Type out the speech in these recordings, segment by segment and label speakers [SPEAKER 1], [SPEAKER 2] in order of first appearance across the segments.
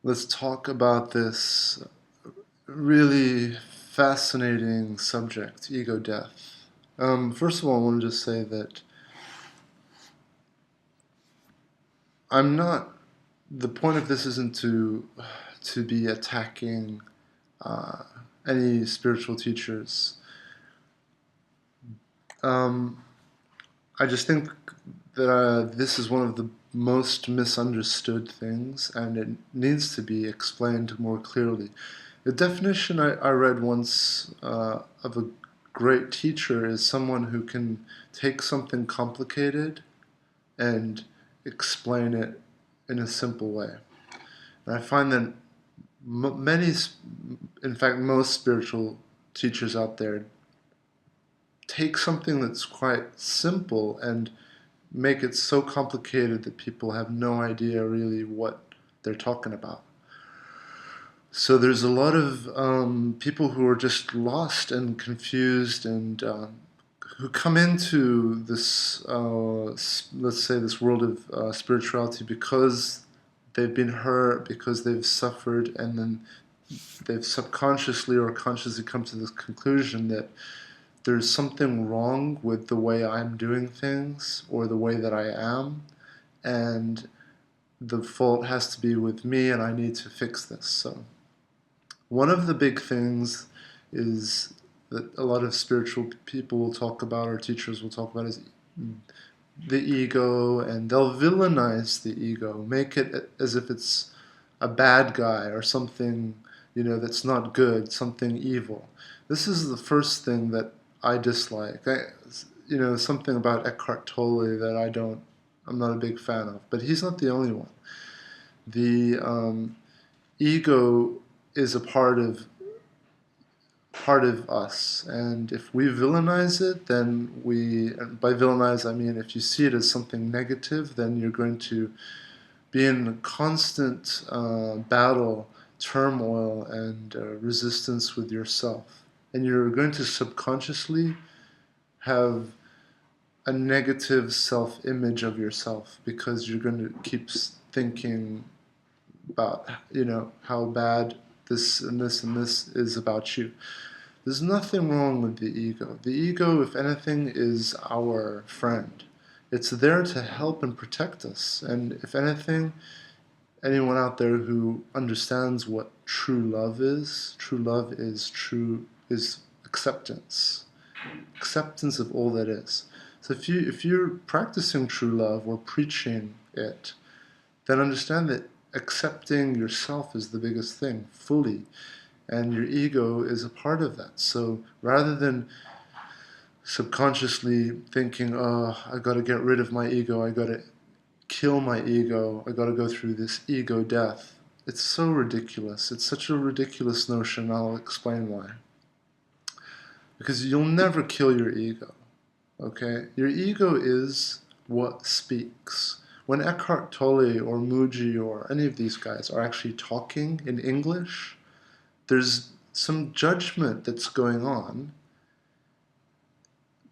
[SPEAKER 1] Let's talk about this really fascinating subject, ego death. First of all, I want to just say that I'm not. The point of this isn't to be attacking uh, any spiritual teachers. Um, I just think that this is one of the most misunderstood things, and it needs to be explained more clearly. The definition I read once of a great teacher is someone who can take something complicated and explain it in a simple way. And I find that many, in fact, most spiritual teachers out there take something that's quite simple and make it so complicated that people have no idea really what they're talking about. So there's a lot of people who are just lost and confused and who come into this, let's say, this world of spirituality because they've been hurt, because they've suffered, and then they've subconsciously or consciously come to this conclusion that there's something wrong with the way I'm doing things or the way that I am, and the fault has to be with me, and I need to fix this. So one of the big things is that a lot of spiritual people will talk about, or teachers will talk about, is the ego, and they'll villainize the ego, make it as if it's a bad guy or something, that's not good, something evil. This is the first thing that I dislike. Something about Eckhart Tolle that I'm not a big fan of, but he's not the only one. The ego is a part of us, and if we villainize it, then and by villainize I mean if you see it as something negative, then you're going to be in constant battle, turmoil, and resistance with yourself, and you're going to subconsciously have a negative self-image of yourself because you're going to keep thinking about how bad this and this and this is about you. There's nothing wrong with the ego. The ego, if anything, is our friend. It's there to help and protect us. And if anything, anyone out there who understands what true love is acceptance. Acceptance of all that is. So if you're practicing true love or preaching it, then understand that accepting yourself is the biggest thing, fully. And your ego is a part of that. So rather than subconsciously thinking, oh, I got to get rid of my ego, I got to kill my ego, I got to go through this ego death, it's so ridiculous. It's such a ridiculous notion. I'll explain why. Because you'll never kill your ego, okay? Your ego is what speaks. When Eckhart Tolle or Mooji or any of these guys are actually talking in English, there's some judgment that's going on,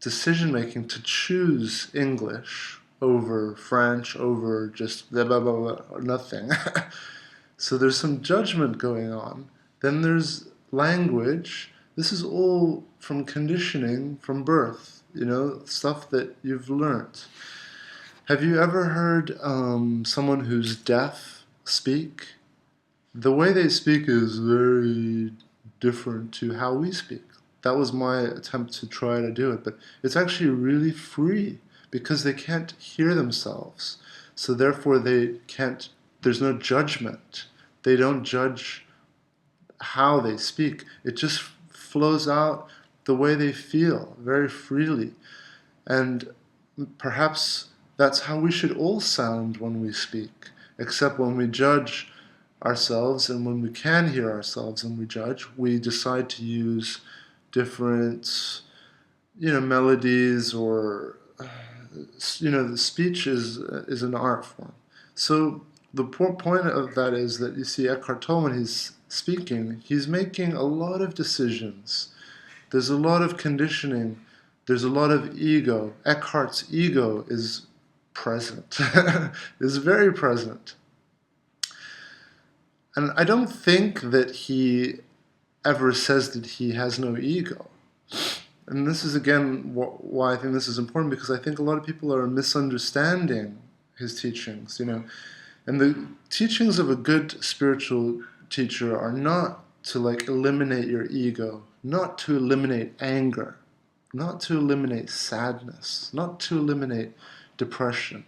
[SPEAKER 1] decision making to choose English over French, over just blah, blah, blah, blah, or nothing. So there's some judgment going on. Then there's language. This is all from conditioning from birth, stuff that you've learnt. Have you ever heard someone who's deaf speak? The way they speak is very different to how we speak. That was my attempt to try to do it, but it's actually really free because they can't hear themselves. So therefore there's no judgment. They don't judge how they speak. It just flows out the way they feel, very freely. And perhaps that's how we should all sound when we speak, except when we judge ourselves, and when we can hear ourselves and we judge, we decide to use different, melodies, or the speech is an art form. So the point of that is that you see Eckhart Tolle, when he's speaking, he's making a lot of decisions. There's a lot of conditioning. There's a lot of ego. Eckhart's ego is present, is very present. And I don't think that he ever says that he has no ego. And this is again why I think this is important, because I think a lot of people are misunderstanding his teachings, And the teachings of a good spiritual teacher are not to like eliminate your ego, not to eliminate anger, not to eliminate sadness, not to eliminate depression.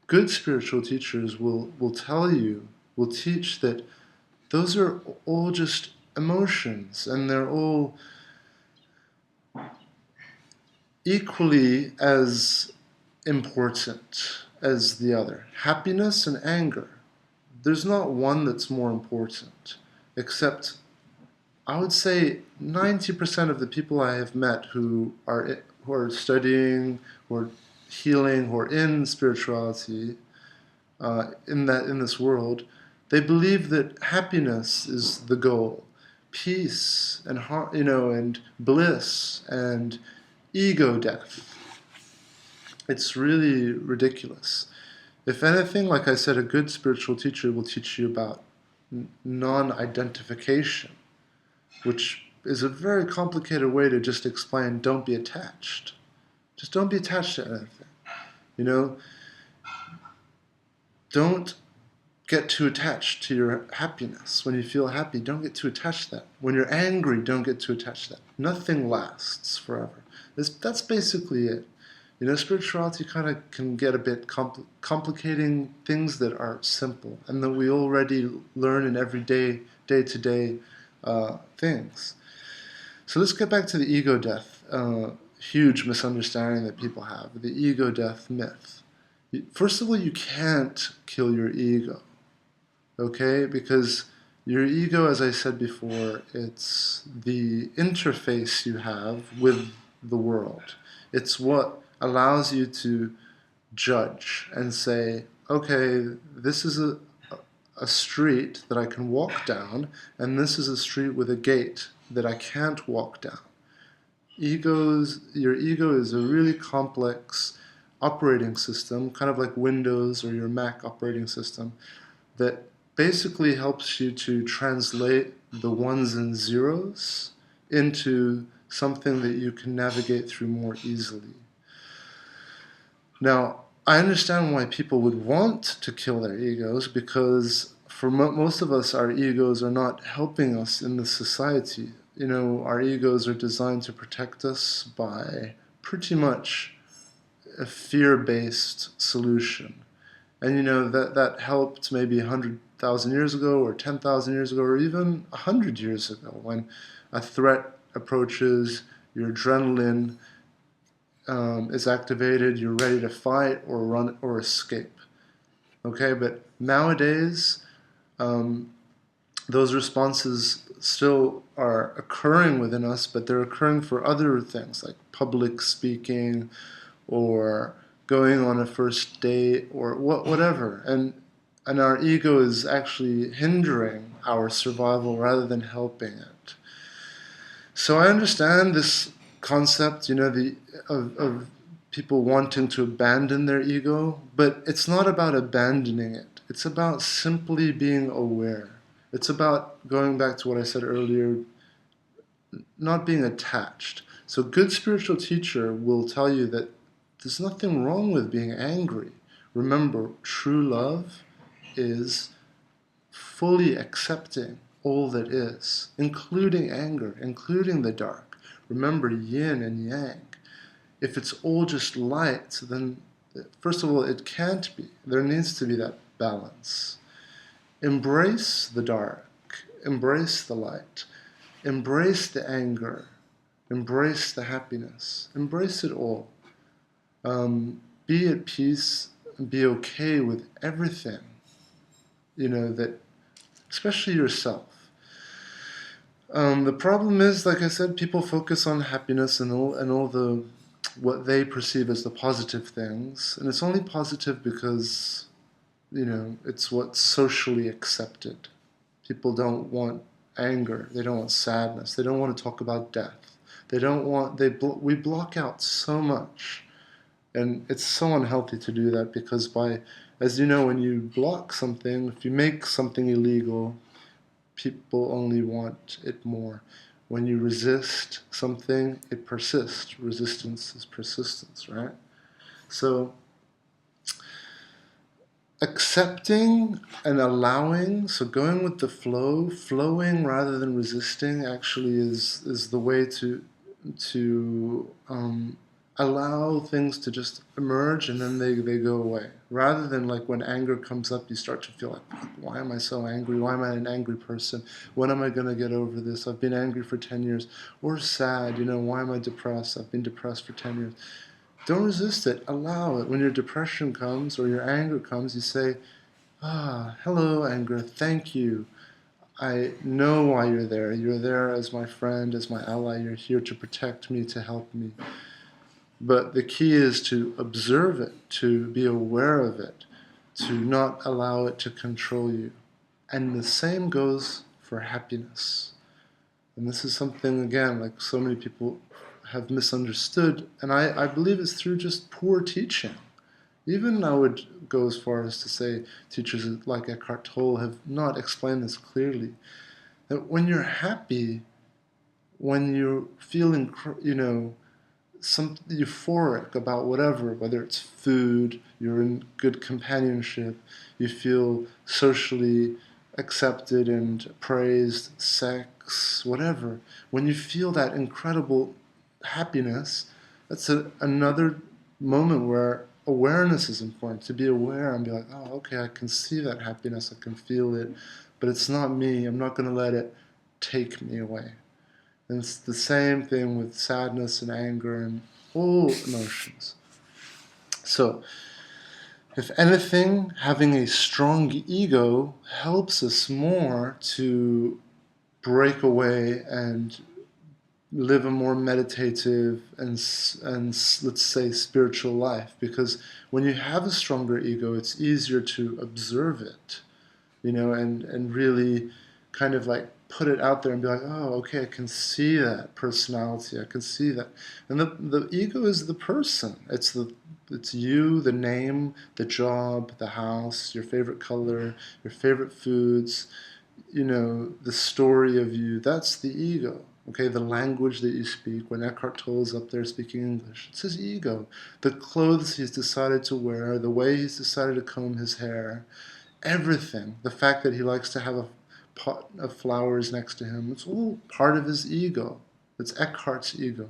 [SPEAKER 1] Good spiritual teachers will tell you, will teach that those are all just emotions, and they're all equally as important as the other. Happiness and anger, there's not one that's more important, except I would say 90% of the people I have met who are studying, who are healing, who are in spirituality, in this world, they believe that happiness is the goal, peace and and bliss and ego death. It's really ridiculous. If anything, like I said, a good spiritual teacher will teach you about non-identification, which is a very complicated way to just explain don't be attached. Just don't be attached to anything. Don't get too attached to your happiness. When you feel happy, don't get too attached to that. When you're angry, don't get too attached to that. Nothing lasts forever. That's basically it. Spirituality kind of can get a bit complicating things that are simple and that we already learn in everyday, day-to-day things. So let's get back to the ego death, huge misunderstanding that people have, the ego death myth. First of all, you can't kill your ego, okay? Because your ego, as I said before, it's the interface you have with the world. It's what allows you to judge and say, okay, this is a street that I can walk down, and this is a street with a gate that I can't walk down. Your ego is a really complex operating system, kind of like Windows or your Mac operating system, that basically helps you to translate the ones and zeros into something that you can navigate through more easily. Now, I understand why people would want to kill their egos, because for most of us, our egos are not helping us in this society. Our egos are designed to protect us by pretty much a fear-based solution. And that helped maybe 100,000 years ago or 10,000 years ago or even 100 years ago, when a threat approaches, your adrenaline is activated, you're ready to fight or run or escape. Okay, but nowadays, those responses still are occurring within us, but they're occurring for other things like public speaking or going on a first date or whatever. And our ego is actually hindering our survival rather than helping it. So I understand this concept, of people wanting to abandon their ego, but it's not about abandoning it. It's about simply being aware. It's about, going back to what I said earlier, not being attached. So a good spiritual teacher will tell you that there's nothing wrong with being angry. Remember, true love is fully accepting all that is, including anger, including the dark. Remember yin and yang. If it's all just light, then first of all, it can't be. There needs to be that balance. Embrace the dark, embrace the light, embrace the anger, embrace the happiness, embrace it all. Be at peace and be okay with everything, that, especially yourself. The problem is, like I said, people focus on happiness and all the what they perceive as the positive things, and it's only positive because it's what's socially accepted. People don't want anger, they don't want sadness, they don't want to talk about death, we block out so much, and it's so unhealthy to do that, because as you know, when you block something, if you make something illegal, people only want it more. When you resist something, it persists. Resistance is persistence, right? So accepting and allowing, so going with the flow, flowing rather than resisting, actually is the way to allow things to just emerge, and then they go away. Rather than like when anger comes up, you start to feel like, why am I so angry? Why am I an angry person? When am I going to get over this? I've been angry for 10 years. Or sad, why am I depressed? I've been depressed for 10 years. Don't resist it. Allow it. When your depression comes or your anger comes, you say, hello, anger. Thank you. I know why you're there. You're there as my friend, as my ally. You're here to protect me, to help me. But the key is to observe it, to be aware of it, to not allow it to control you. And the same goes for happiness. And this is something, again, like so many people have misunderstood, and I believe it's through just poor teaching. Even I would go as far as to say teachers like Eckhart Tolle have not explained this clearly, that when you're happy, when you're feeling, some euphoric about whatever, whether it's food, you're in good companionship, you feel socially accepted and praised, sex, whatever. When you feel that incredible happiness, that's another moment where awareness is important, to be aware and be like, oh, okay, I can see that happiness, I can feel it, but it's not me. I'm not going to let it take me away. And it's the same thing with sadness and anger and all emotions. So, if anything, having a strong ego helps us more to break away and live a more meditative and let's say spiritual life. Because when you have a stronger ego, it's easier to observe it, and really kind of like put it out there and be like, oh, okay, I can see that personality, I can see that. And the ego is the person. It's you, the name, the job, the house, your favorite color, your favorite foods, the story of you. That's the ego. Okay, the language that you speak. When Eckhart Tolle is up there speaking English, it's his ego. The clothes he's decided to wear, the way he's decided to comb his hair, everything. The fact that he likes to have a pot of flowers next to him, it's all part of his ego. It's Eckhart's ego.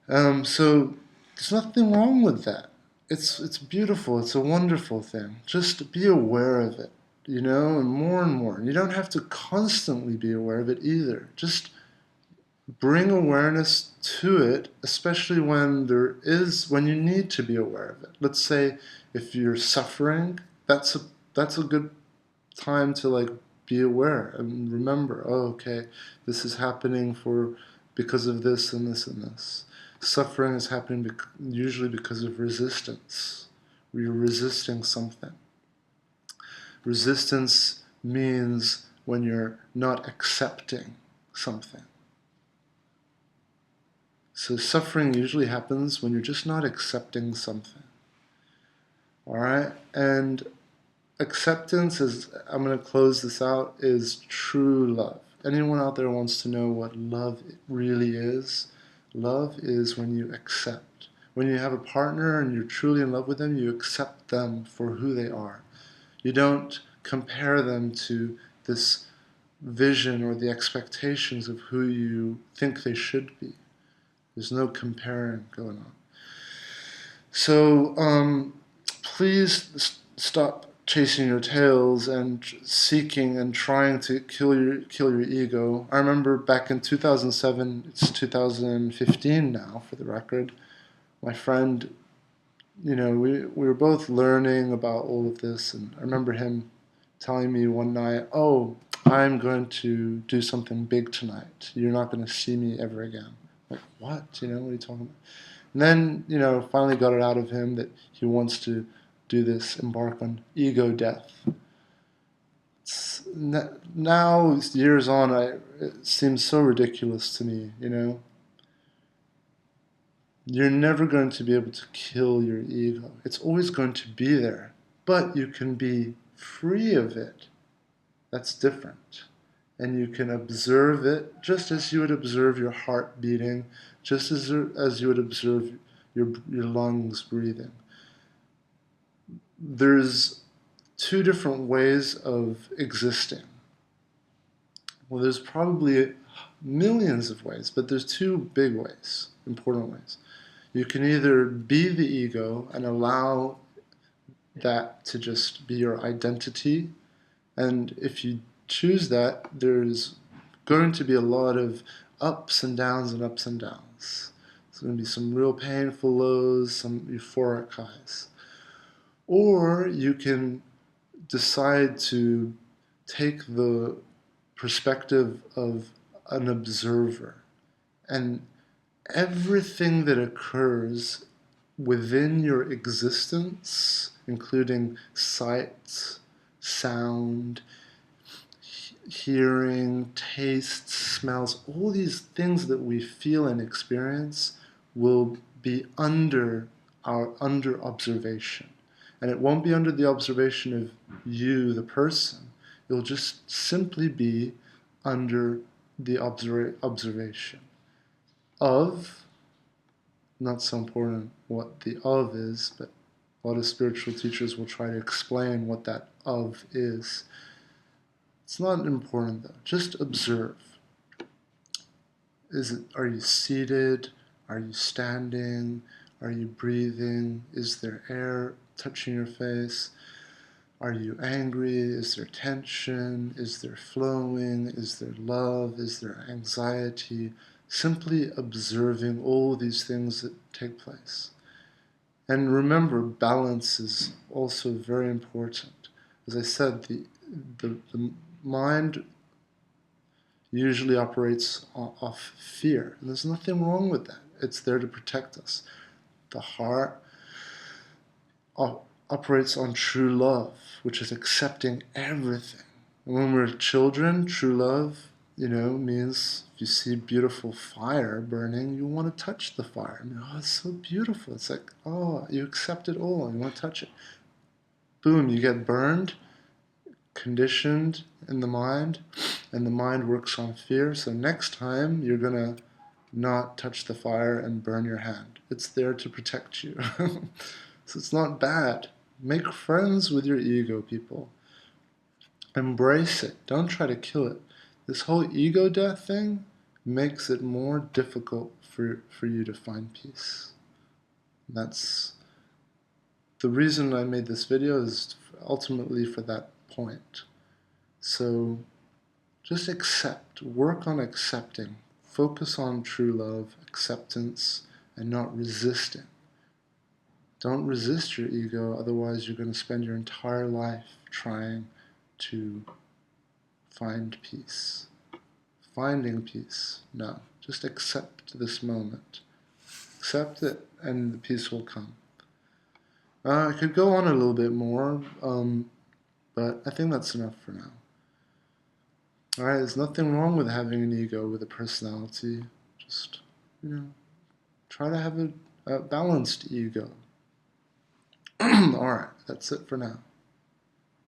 [SPEAKER 1] So there's nothing wrong with that. It's beautiful. It's a wonderful thing. Just be aware of it, and more and more. And you don't have to constantly be aware of it either. Just bring awareness to it, especially when you need to be aware of it. Let's say if you're suffering, that's a good time to like be aware and remember, oh, okay, this is happening because of this and this and this. Suffering is happening usually because of resistance. You're resisting something. Resistance means when you're not accepting something. So suffering usually happens when you're just not accepting something. All right? And acceptance is, I'm going to close this out, is true love. Anyone out there wants to know what love really is? Love is when you accept. When you have a partner and you're truly in love with them, you accept them for who they are. You don't compare them to this vision or the expectations of who you think they should be. There's no comparing going on. So please stop chasing your tails and seeking and trying to kill your ego. I remember back in 2007, it's 2015 now for the record, my friend, we were both learning about all of this, and I remember him telling me one night, oh, I'm going to do something big tonight. You're not going to see me ever again. Like, what? What are you talking about? And then, finally got it out of him that he wants to embark on ego death. Now, years on, it seems so ridiculous to me, You're never going to be able to kill your ego. It's always going to be there, but you can be free of it. That's different. And you can observe it just as you would observe your heart beating, just as you would observe your lungs breathing. There's two different ways of existing. Well, there's probably millions of ways, but there's two big ways, important ways. You can either be the ego and allow that to just be your identity, and if you choose that, there's going to be a lot of ups and downs and ups and downs. There's going to be some real painful lows, some euphoric highs. Or you can decide to take the perspective of an observer, and everything that occurs within your existence, including sight, sound, hearing, taste, smells, all these things that we feel and experience will be under observation. And it won't be under the observation of you, the person. It'll just simply be under the observation of, not so important what the of is, but a lot of spiritual teachers will try to explain what that of is. It's not important though. Just observe. Are you seated? Are you standing? Are you breathing? Is there air touching your face? Are you angry? Is there tension? Is there flowing? Is there love? Is there anxiety? Simply observing all these things that take place. And remember, balance is also very important. As I said, the mind usually operates off fear. And there's nothing wrong with that. It's there to protect us. The heart operates on true love, which is accepting everything. And when we're children, true love, means if you see beautiful fire burning, you want to touch the fire. Oh, it's so beautiful. It's like, oh, you accept it all. You want to touch it. Boom, you get burned, conditioned in the mind, and the mind works on fear. So next time, you're going to not touch the fire and burn your hand. It's there to protect you. So it's not bad. Make friends with your ego, people. Embrace it. Don't try to kill it. This whole ego death thing makes it more difficult for you to find peace. That's the reason I made this video, is ultimately for that point. So just accept. Work on accepting. Focus on true love, acceptance, and not resisting. Don't resist your ego, otherwise you're going to spend your entire life trying to find peace. Finding peace. No. Just accept this moment. Accept it, and the peace will come. I could go on a little bit more, but I think that's enough for now. Alright, there's nothing wrong with having an ego, with a personality. Just, try to have a balanced ego. Alright, that's it for now.